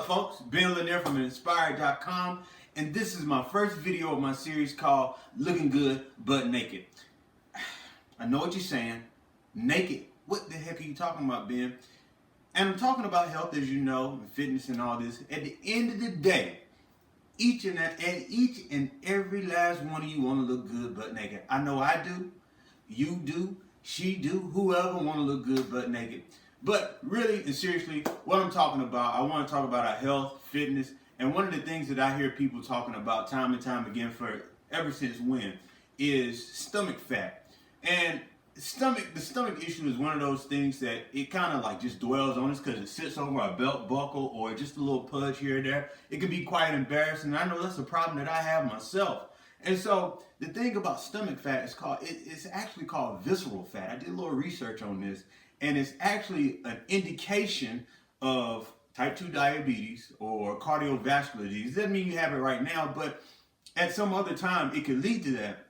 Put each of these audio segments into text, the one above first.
folks? Ben Lanier from Inspired.com, and this is my first video of my series called Looking Good But Naked. I know what you're saying. Naked? What the heck are you talking about, Ben? And I'm talking about health, as you know, and fitness and all this. At the end of the day, each and every last one of you want to look good but naked. I know I do. You do. She do. Whoever want to look good but naked. But really and seriously, what I'm talking about, I want to talk about our health, fitness, and one of the things that I hear people talking about time and time again for ever since when is stomach fat. And the stomach issue is one of those things that it kind of like just dwells on us because it sits over our belt buckle or just a little pudge here or there. It can be quite embarrassing. I know that's a problem that I have myself. And so the thing about stomach fat is it's actually called visceral fat. I did a little research on this, and it's actually an indication of type 2 diabetes or cardiovascular disease. It doesn't mean you have it right now, but at some other time it could lead to that.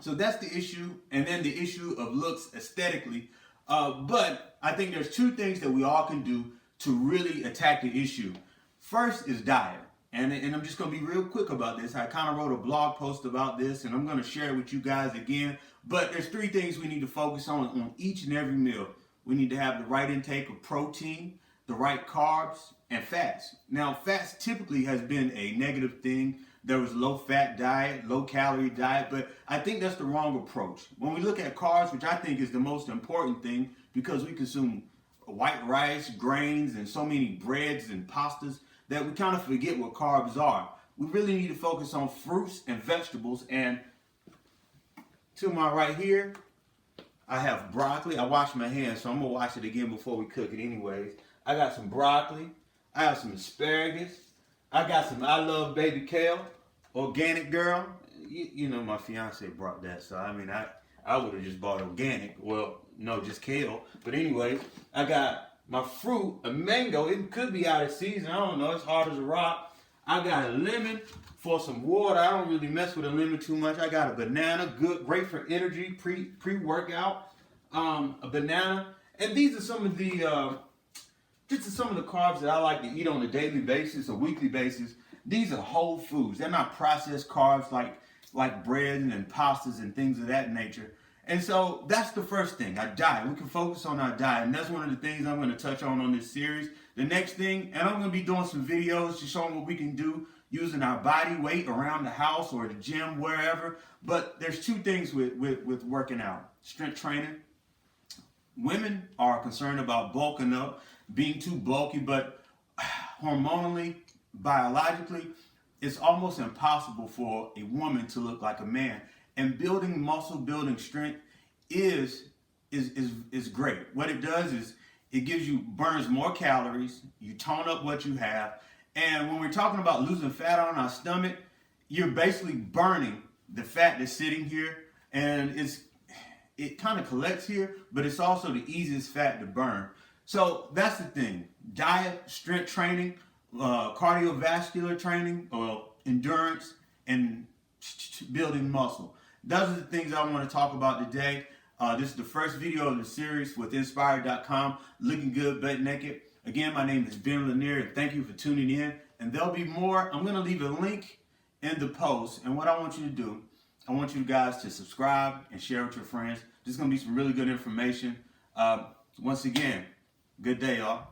So that's the issue, and then the issue of looks aesthetically. But I think there's two things that we all can do to really attack the issue. First is diet. And I'm just going to be real quick about this. I kind of wrote a blog post about this, and I'm going to share it with you guys again. But there's three things we need to focus on each and every meal. We need to have the right intake of protein, the right carbs, and fats. Now, fats typically has been a negative thing. There was low-fat diet, low-calorie diet, but I think that's the wrong approach. When we look at carbs, which I think is the most important thing because we consume white rice, grains, and so many breads and pastas, that we kind of forget what carbs are. We really need to focus on fruits and vegetables. And to my right here, I have broccoli. I washed my hands, so I'm going to wash it again before we cook it anyways. I got some broccoli. I have some asparagus. I got some I Love Baby Kale, organic girl. You know my fiance brought that, so I mean, I would have just bought organic. Well, no, just kale. But anyway, I got my fruit, a mango. It could be out of season. I don't know. It's hard as a rock. I got a lemon for some water. I don't really mess with a lemon too much. I got a banana, great for energy, pre-workout. A banana, and these are some of the some of the carbs that I like to eat on a daily basis, a weekly basis. These are whole foods. They're not processed carbs like bread and pastas and things of that nature. And so that's the first thing, our diet. We can focus on our diet, and that's one of the things I'm going to touch on this series. The next thing, and I'm going to be doing some videos to show them what we can do using our body weight around the house or the gym, wherever. But there's two things with working out. Strength training. Women are concerned about bulking up, being too bulky, but hormonally, biologically, it's almost impossible for a woman to look like a man. And building muscle, building strength is great. What it does is it burns more calories, you tone up what you have, and when we're talking about losing fat on our stomach, you're basically burning the fat that's sitting here, and it kind of collects here, but it's also the easiest fat to burn. So that's the thing. Diet, strength training, cardiovascular training, or endurance, and building muscle. Those are the things I want to talk about today. This is the first video of the series with Inspired.com, Looking Good But Naked. Again, my name is Ben Lanier, and thank you for tuning in. And there'll be more. I'm going to leave a link in the post. And what I want you to do, I want you guys to subscribe and share with your friends. There's going to be some really good information. Once again, good day, y'all.